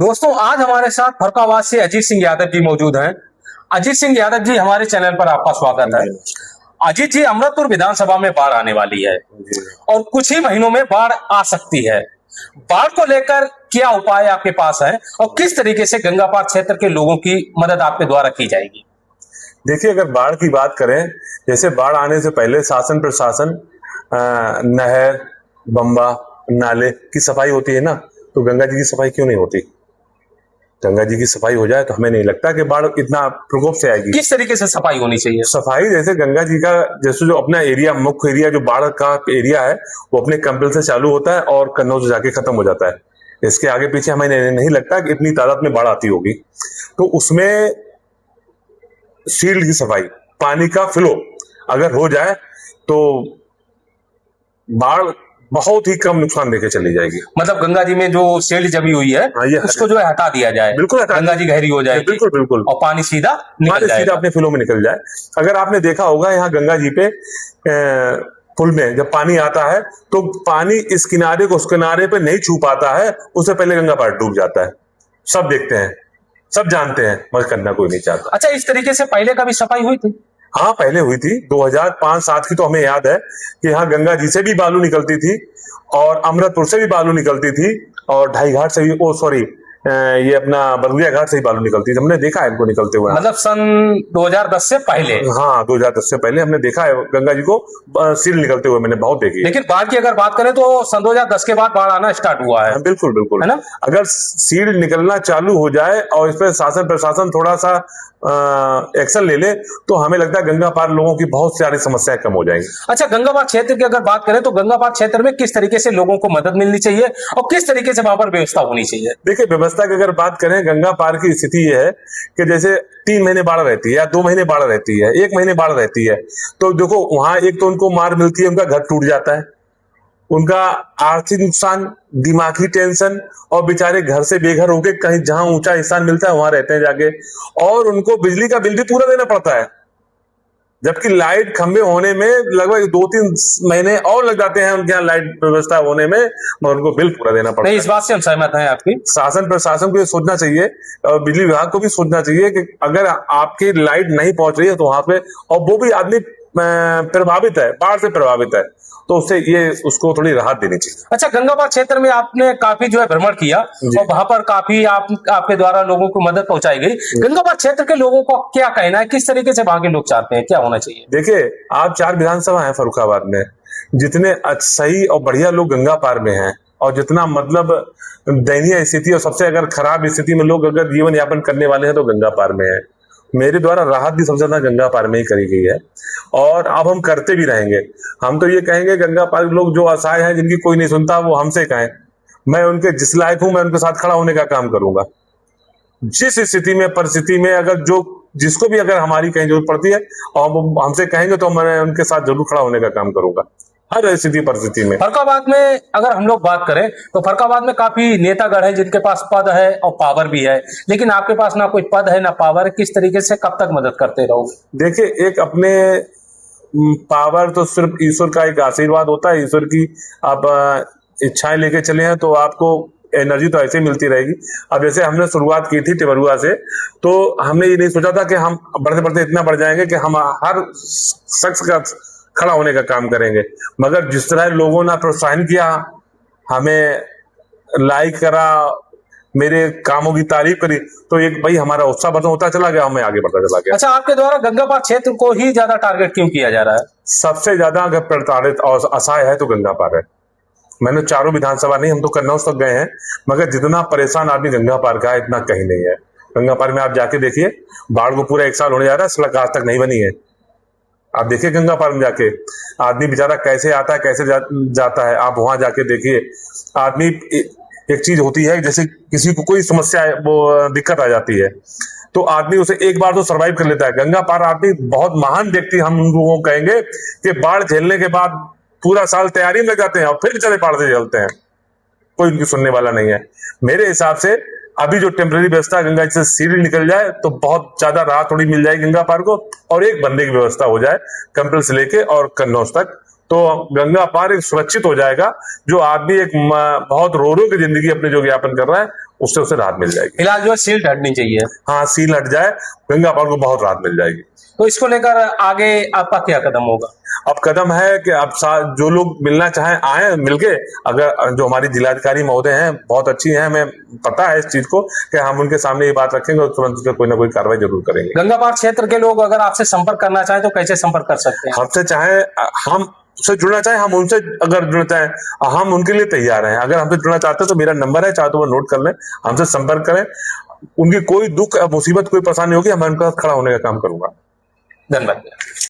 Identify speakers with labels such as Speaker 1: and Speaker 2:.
Speaker 1: दोस्तों, आज हमारे साथ फर्रुखाबाद से अजीत सिंह यादव जी मौजूद हैं। अजीत सिंह यादव जी, हमारे चैनल पर आपका स्वागत है। अजीत जी, अमृतपुर विधानसभा में बाढ़ आने वाली है और कुछ ही महीनों में बाढ़ आ सकती है। बाढ़ को लेकर क्या उपाय आपके पास है और किस तरीके से गंगापार क्षेत्र के लोगों की मदद आपके द्वारा की जाएगी?
Speaker 2: देखिए, अगर बाढ़ की बात करें, जैसे बाढ़ आने से पहले शासन प्रशासन नहर, बम्बा, नाले की सफाई होती है ना, तो गंगा जी की सफाई क्यों नहीं होती? गंगा जी की सफाई हो जाए तो हमें नहीं लगता कि बाढ़ इतना प्रकोप से आएगी।
Speaker 1: किस तरीके से सफाई होनी चाहिए?
Speaker 2: सफाई जैसे गंगा जी का जैसे जो अपना एरिया, मुख्य एरिया जो बाढ़ का एरिया है, वो अपने कंपल से चालू होता है और कन्नौज जाके खत्म हो जाता है। इसके आगे पीछे हमें नहीं लगता कि इतनी तादाद में बाढ़ आती होगी। तो उसमें शील्ड की सफाई, पानी का फ्लो अगर हो जाए तो बाढ़ बहुत ही कम नुकसान देके चली जाएगी।
Speaker 1: मतलब गंगा जी में जो शील्ड जमी हुई है, उसको जो है हटा दिया जाए।
Speaker 2: बिल्कुल हटा,
Speaker 1: गंगा जी गहरी हो जाएगी।
Speaker 2: बिल्कुल बिल्कुल,
Speaker 1: और पानी सीधा
Speaker 2: अपने फ्लो में निकल जाए। अगर आपने देखा होगा, यहाँ गंगा जी पे पुल में जब पानी आता है तो पानी इस किनारे को उस किनारे पे नहीं छू पाता है, उससे पहले गंगा पार डूब जाता है। सब देखते हैं, सब जानते हैं, मगर करना कोई नहीं चाहता।
Speaker 1: अच्छा, इस तरीके से पहले कभी सफाई हुई थी?
Speaker 2: हाँ, पहले हुई थी। 2005-7 की तो हमें याद है कि यहाँ गंगा जी से भी बालू निकलती थी और अमृतपुर से भी बालू निकलती थी और ढाई घाट से भी, ये अपना बरगुड़िया घाट से ही बालू निकलती थी। हमने देखा है इनको निकलते हुए।
Speaker 1: मतलब सन 2010 से पहले?
Speaker 2: हाँ, 2010 से पहले हमने देखा है गंगा जी को सील निकलते हुए, मैंने बहुत देखी।
Speaker 1: लेकिन बाढ़ की अगर बात करें तो सन 2010 के बाद बाढ़ आना स्टार्ट हुआ है।
Speaker 2: बिल्कुल बिल्कुल,
Speaker 1: है ना?
Speaker 2: अगर सील निकलना चालू हो जाए और इस पर शासन प्रशासन थोड़ा सा एक्शन ले ले तो हमें लगता है गंगा पार लोगों की बहुत सारी समस्याएं कम हो जाएंगी।
Speaker 1: अच्छा, गंगापार क्षेत्र की अगर बात करें तो गंगापार क्षेत्र में किस तरीके से लोगों को मदद मिलनी चाहिए और किस तरीके से वहां पर व्यवस्था होनी चाहिए?
Speaker 2: देखिए, व्यवस्था की अगर बात करें, गंगा पार की स्थिति ये है कि जैसे 3 महीने बाढ़ रहती है या 2 महीने बाढ़ रहती है, 1 महीने बाढ़ रहती है, तो देखो वहां एक तो उनको मार मिलती है, उनका घर टूट जाता है, उनका आर्थिक नुकसान, दिमागी टेंशन, और बेचारे घर से बेघर होके कहीं जहां ऊंचा स्थान मिलता है वहां रहते हैं जाके, और उनको बिजली का बिल भी पूरा देना पड़ता है। जबकि लाइट खंभे होने में लगभग 2-3 महीने और लग जाते हैं उनके यहाँ लाइट व्यवस्था होने में, मगर उनको बिल पूरा देना पड़ता है।
Speaker 1: इस बात से हम सहमत हैं आपकी।
Speaker 2: शासन प्रशासन को ये सोचना चाहिए और बिजली विभाग को भी सोचना चाहिए कि अगर आपकी लाइट नहीं पहुंच रही है तो वहां पे, और वो भी आदमी प्रभावित है, बाढ़ से प्रभावित है, तो उसको थोड़ी राहत देनी चाहिए।
Speaker 1: अच्छा, गंगापार क्षेत्र में आपने काफी जो है भ्रमण किया और वहां पर काफी आपके द्वारा लोगों को मदद पहुंचाई गई। गंगापार क्षेत्र के लोगों को क्या कहना है, किस तरीके से वहां के लोग चाहते हैं, क्या होना चाहिए?
Speaker 2: देखिए, आप 4 विधानसभा है फर्रुखाबाद में, जितने सही और बढ़िया लोग गंगा पार में हैं और जितना मतलब दयनीय स्थिति और सबसे अगर खराब स्थिति में लोग अगर जीवन यापन करने वाले हैं तो गंगा पार में है। मेरे द्वारा राहत भी सबसे ज्यादा गंगा पार में ही करी गई है और अब हम करते भी रहेंगे। हम तो ये कहेंगे, गंगा पार लोग जो असहाय हैं, जिनकी कोई नहीं सुनता, वो हमसे कहें। मैं उनके जिस लायक हूं, मैं उनके साथ खड़ा होने का काम करूंगा। जिस स्थिति में, परिस्थिति में अगर जिसको भी अगर हमारी कहीं जरूरत पड़ती है और वो हमसे कहेंगे तो मैं उनके साथ जरूर खड़ा होने का काम करूंगा, हर स्थिति परिस्थिति में।
Speaker 1: फर्रुखाबाद में अगर हम लोग बात करें तो फर्रुखाबाद में काफी नेतागण है जिनके पास पद है और पावर भी है, लेकिन आपके पास ना कोई पद है ना पावर है। किस तरीके से कब तक मदद करते रहोगे?
Speaker 2: देखिए, एक अपने पावर तो सिर्फ ईश्वर का एक आशीर्वाद होता है। ईश्वर की आप इच्छाएं लेके चले हैं तो आपको एनर्जी तो ऐसे ही मिलती रहेगी। अब जैसे हमने शुरुआत की थी टिबरुआ से, तो हमने ये नहीं सोचा था कि हम बढ़ते बढ़ते इतना बढ़ जाएंगे कि हम हर शख्स का खड़ा होने का काम करेंगे, मगर जिस तरह लोगों ने प्रोत्साहन किया, हमें लाइक करा, मेरे कामों की तारीफ करी, तो एक भाई हमारा उत्साह बढ़ता होता चला गया, हमें आगे बढ़ता चला गया।
Speaker 1: अच्छा, आपके द्वारा गंगापार क्षेत्र को ही ज्यादा टारगेट क्यों किया जा रहा है?
Speaker 2: सबसे ज्यादा अगर प्रताड़ित और असहाय है तो गंगा पार है। मैंने 4 विधानसभा नहीं, हम तो कन्नौज तक गए हैं, मगर जितना परेशान आदमी गंगा पार का है इतना कहीं नहीं है। गंगा पार में आप जाके देखिए, बाढ़ को पूरा 1 साल होने जा रहा है, सड़क आज तक नहीं बनी है। आप देखिए गंगा पार में जाके आदमी बेचारा कैसे आता है, कैसे जाता है, आप वहां जाके देखिए। आदमी एक चीज होती है, जैसे किसी को कोई समस्या है, वो दिक्कत आ जाती है, तो आदमी उसे एक बार तो सरवाइव कर लेता है। गंगा पार आदमी बहुत महान व्यक्ति हम लोगों को कहेंगे कि बाढ़ झेलने के बाद पूरा साल तैयारी में लग जाते हैं और फिर बेचारे बाढ़ से झेलते हैं, कोई उनकी सुनने वाला नहीं है। मेरे हिसाब से अभी जो टेम्पररी व्यवस्था गंगा से सीढ़ी निकल जाए तो बहुत ज्यादा राहत थोड़ी मिल जाएगी गंगा पार को, और एक बंदे की व्यवस्था हो जाए कंपल से लेके और कन्नौज तक, तो गंगा पार एक सुरक्षित हो जाएगा। जो आदमी एक बहुत रो रो की जिंदगी अपने जो यापन कर रहा है, उससे उसे राहत मिल जाएगी।
Speaker 1: फिलहाल जो है सील हटनी चाहिए।
Speaker 2: हाँ, सील हट जाए, गंगा पार को बहुत राहत मिल जाएगी।
Speaker 1: तो इसको लेकर आगे आपका क्या कदम होगा?
Speaker 2: अब कदम है कि अब जो लोग मिलना चाहें आए मिलके। अगर जो हमारी जिलाधिकारी महोदय हैं बहुत अच्छी हैं, हमें पता है इस चीज को कि हम उनके सामने ये बात रखेंगे और तुरंत कोई ना कोई कार्रवाई जरूर करेंगे।
Speaker 1: गंगा पार क्षेत्र के लोग अगर आपसे संपर्क करना चाहें तो कैसे संपर्क कर सकते हैं?
Speaker 2: हमसे चाहे हम से जुड़ना चाहे, हम उनसे अगर जुड़ना चाहें, हम उनके लिए तैयार हैं। अगर हमसे जुड़ना चाहते हैं तो मेरा नंबर है, चाहे तो वो नोट कर लें, हमसे संपर्क करें। उनकी कोई दुख मुसीबत कोई परेशानी होगी, मैं उनका खड़ा होने का काम करूंगा।
Speaker 1: धन्यवाद।